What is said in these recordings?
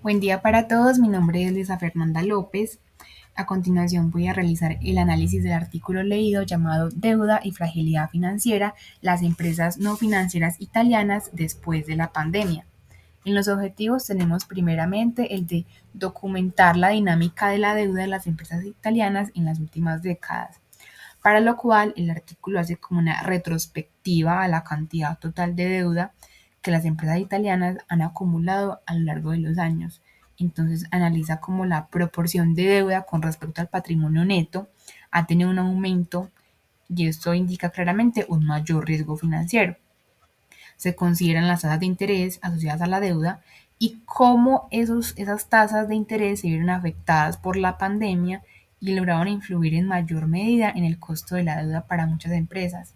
Buen día para todos, mi nombre es Luisa Fernanda López. A continuación voy a realizar el análisis del artículo leído llamado Deuda y fragilidad financiera, las empresas no financieras italianas después de la pandemia. En los objetivos tenemos primeramente el de documentar la dinámica de la deuda de las empresas italianas en las últimas décadas, para lo cual el artículo hace como una retrospectiva a la cantidad total de deuda que las empresas italianas han acumulado a lo largo de los años. Entonces analiza cómo la proporción de deuda con respecto al patrimonio neto ha tenido un aumento y esto indica claramente un mayor riesgo financiero. Se consideran las tasas de interés asociadas a la deuda y cómo esas tasas de interés se vieron afectadas por la pandemia y lograron influir en mayor medida en el costo de la deuda para muchas empresas,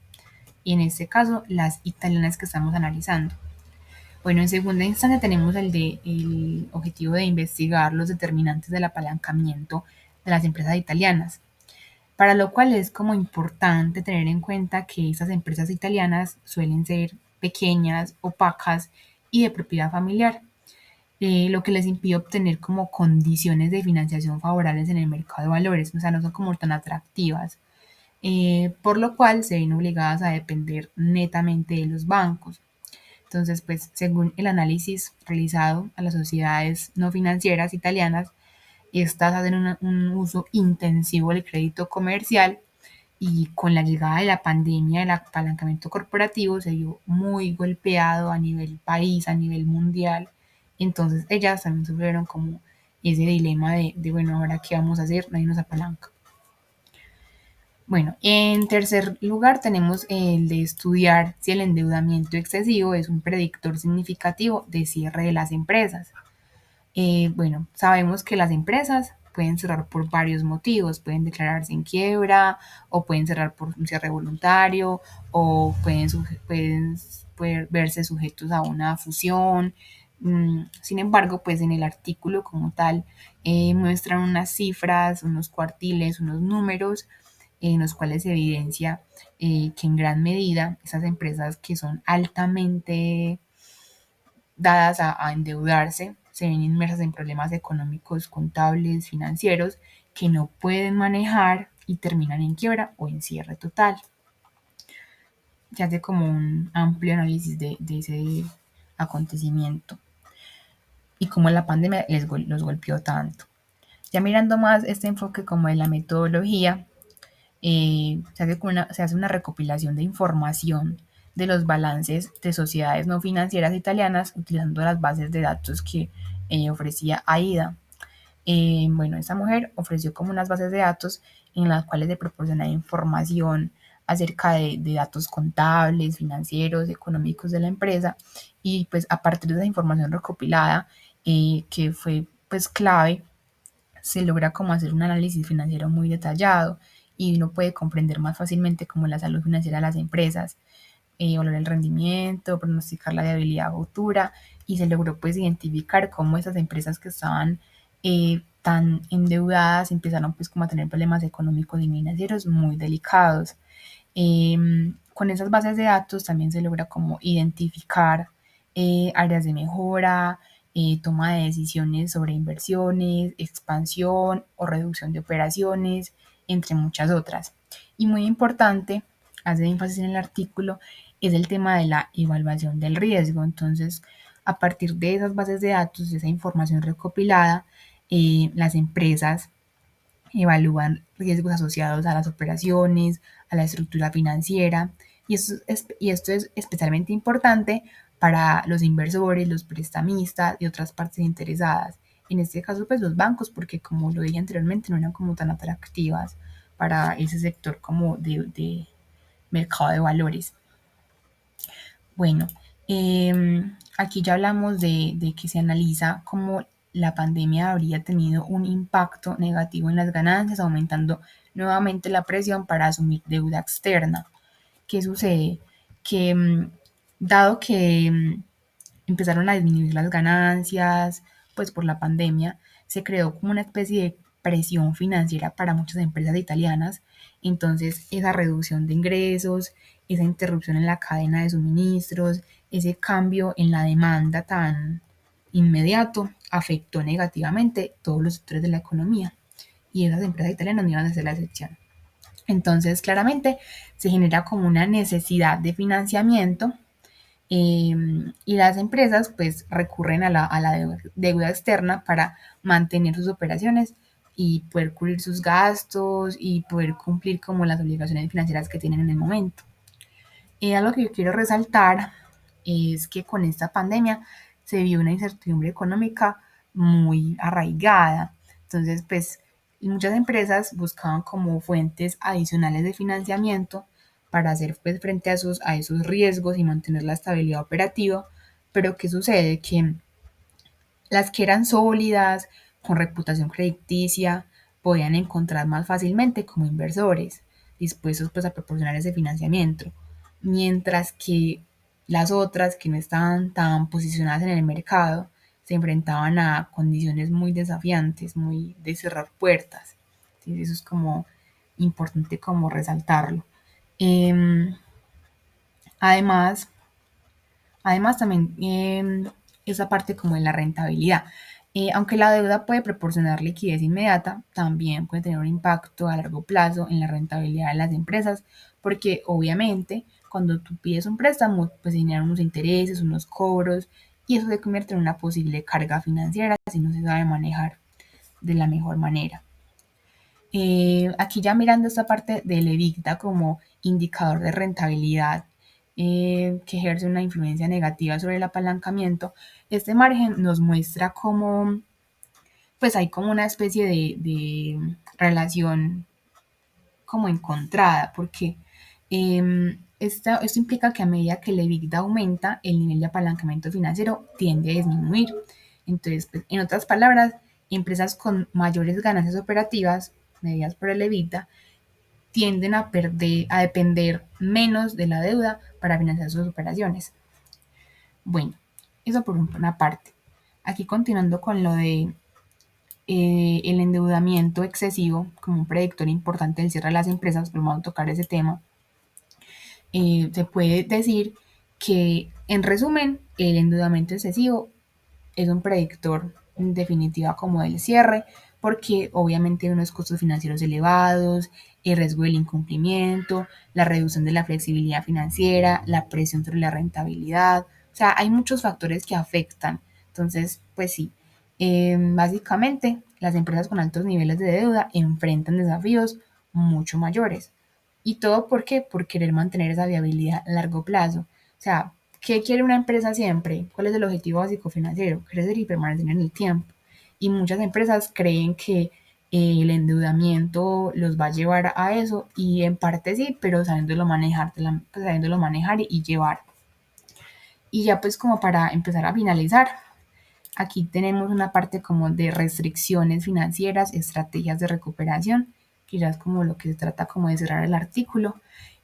y en este caso las italianas que estamos analizando. Bueno, en segunda instancia tenemos el objetivo de investigar los determinantes del apalancamiento de las empresas italianas, para lo cual es como importante tener en cuenta que estas empresas italianas suelen ser pequeñas, opacas y de propiedad familiar, lo que les impide obtener como condiciones de financiación favorables en el mercado de valores, o sea, no son como tan atractivas, por lo cual se ven obligadas a depender netamente de los bancos. Entonces, pues según el análisis realizado a las sociedades no financieras italianas, estas hacen un uso intensivo del crédito comercial y con la llegada de la pandemia, el apalancamiento corporativo se vio muy golpeado a nivel país, a nivel mundial. Entonces ellas también sufrieron como ese dilema de bueno, ahora qué vamos a hacer, nadie nos apalanca. Bueno, en tercer lugar tenemos el de estudiar si el endeudamiento excesivo es un predictor significativo de cierre de las empresas. Bueno, sabemos que las empresas pueden cerrar por varios motivos, pueden declararse en quiebra o pueden cerrar por un cierre voluntario o pueden verse sujetos a una fusión. Sin embargo, pues en el artículo como tal muestran unas cifras, unos cuartiles, unos números en los cuales se evidencia que en gran medida esas empresas que son altamente dadas a endeudarse, se ven inmersas en problemas económicos, contables, financieros, que no pueden manejar y terminan en quiebra o en cierre total. Se hace como un amplio análisis de ese acontecimiento y cómo la pandemia los golpeó tanto. Ya mirando más este enfoque como de la metodología, se hace una recopilación de información de los balances de sociedades no financieras italianas utilizando las bases de datos que ofrecía AIDA. Bueno, esta mujer ofreció como unas bases de datos en las cuales se proporciona información acerca de datos contables, financieros, económicos de la empresa, y pues a partir de esa información recopilada, que fue pues clave, se logra como hacer un análisis financiero muy detallado y uno puede comprender más fácilmente como la salud financiera de las empresas, valorar el rendimiento, pronosticar la viabilidad futura, y se logró pues identificar cómo esas empresas que estaban tan endeudadas empezaron pues como a tener problemas económicos y financieros muy delicados. Con esas bases de datos también se logra como identificar áreas de mejora, toma de decisiones sobre inversiones, expansión o reducción de operaciones, entre muchas otras. Y muy importante, hace énfasis en el artículo, es el tema de la evaluación del riesgo. Entonces, a partir de esas bases de datos, de esa información recopilada, las empresas evalúan riesgos asociados a las operaciones, a la estructura financiera, y esto es especialmente importante para los inversores, los prestamistas y otras partes interesadas. En este caso, pues los bancos, porque como lo dije anteriormente, no eran como tan atractivas para ese sector como de mercado de valores. Bueno, aquí ya hablamos de que se analiza cómo la pandemia habría tenido un impacto negativo en las ganancias, aumentando nuevamente la presión para asumir deuda externa. ¿Qué sucede? Que dado que empezaron a disminuir las ganancias, pues por la pandemia, se creó como una especie de presión financiera para muchas empresas italianas. Entonces, esa reducción de ingresos, esa interrupción en la cadena de suministros, ese cambio en la demanda tan inmediato afectó negativamente todos los sectores de la economía y esas empresas italianas no iban a ser la excepción. Entonces, claramente se genera como una necesidad de financiamiento y las empresas pues recurren a la deuda externa para mantener sus operaciones y poder cubrir sus gastos y poder cumplir como las obligaciones financieras que tienen en el momento. Algo que yo quiero resaltar es que con esta pandemia se vio una incertidumbre económica muy arraigada. Entonces, pues muchas empresas buscaban como fuentes adicionales de financiamiento para hacer pues, frente a esos riesgos y mantener la estabilidad operativa. Pero ¿qué sucede? Que las que eran sólidas, con reputación crediticia, podían encontrar más fácilmente como inversores dispuestos pues, a proporcionar ese financiamiento, mientras que las otras que no estaban tan posicionadas en el mercado se enfrentaban a condiciones muy desafiantes, muy de cerrar puertas. ¿Sí? Eso es como importante como resaltarlo. Eh, además, Además, también esa parte como de la rentabilidad. Aunque la deuda puede proporcionar liquidez inmediata, también puede tener un impacto a largo plazo en la rentabilidad de las empresas, porque obviamente cuando tú pides un préstamo, pues se generan unos intereses, unos cobros, y eso se convierte en una posible carga financiera si no se sabe manejar de la mejor manera. Aquí ya mirando esta parte del EBITDA como indicador de rentabilidad que ejerce una influencia negativa sobre el apalancamiento, este margen nos muestra cómo pues hay como una especie de relación como encontrada, porque esto implica que a medida que el EBITDA aumenta, el nivel de apalancamiento financiero tiende a disminuir. Entonces, pues, en otras palabras, empresas con mayores ganancias operativas, medidas por el EBITDA, tienden a depender menos de la deuda para financiar sus operaciones. Bueno, eso por una parte. Aquí continuando con lo de el endeudamiento excesivo como un predictor importante del cierre de las empresas, pero vamos a tocar ese tema. Se puede decir que, en resumen, el endeudamiento excesivo es un predictor en definitiva como del cierre, porque obviamente hay unos costos financieros elevados, el riesgo del incumplimiento, la reducción de la flexibilidad financiera, la presión sobre la rentabilidad, o sea, hay muchos factores que afectan. Entonces, pues sí, básicamente las empresas con altos niveles de deuda enfrentan desafíos mucho mayores. ¿Y todo por qué? Por querer mantener esa viabilidad a largo plazo. O sea, ¿qué quiere una empresa siempre? ¿Cuál es el objetivo básico financiero? Crecer y permanecer en el tiempo. Y muchas empresas creen que el endeudamiento los va a llevar a eso y en parte sí, pero sabiéndolo manejar, pues, sabiéndolo manejar y llevar. Y ya pues como para empezar a finalizar, aquí tenemos una parte como de restricciones financieras, estrategias de recuperación, que ya es como lo que se trata como de cerrar el artículo.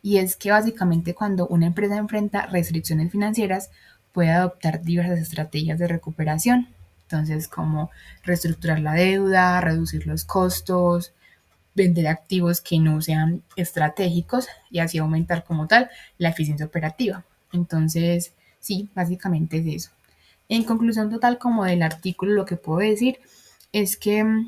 Y es que básicamente cuando una empresa enfrenta restricciones financieras puede adoptar diversas estrategias de recuperación. Entonces, como reestructurar la deuda, reducir los costos, vender activos que no sean estratégicos y así aumentar como tal la eficiencia operativa. Entonces, sí, básicamente es eso. En conclusión total como del artículo, lo que puedo decir es que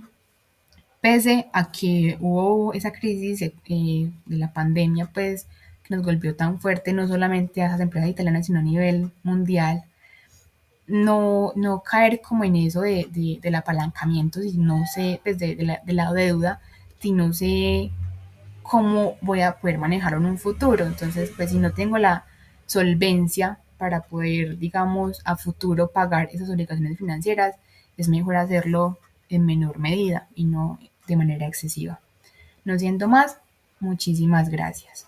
pese a que hubo esa crisis de la pandemia, pues que nos golpeó tan fuerte, no solamente a esas empresas italianas, sino a nivel mundial, no caer como en eso del apalancamiento, si no sé, pues de la deuda, si no sé cómo voy a poder manejarlo en un futuro. Entonces, pues si no tengo la solvencia para poder, digamos, a futuro pagar esas obligaciones financieras, es mejor hacerlo en menor medida y no de manera excesiva. No siendo más, muchísimas gracias.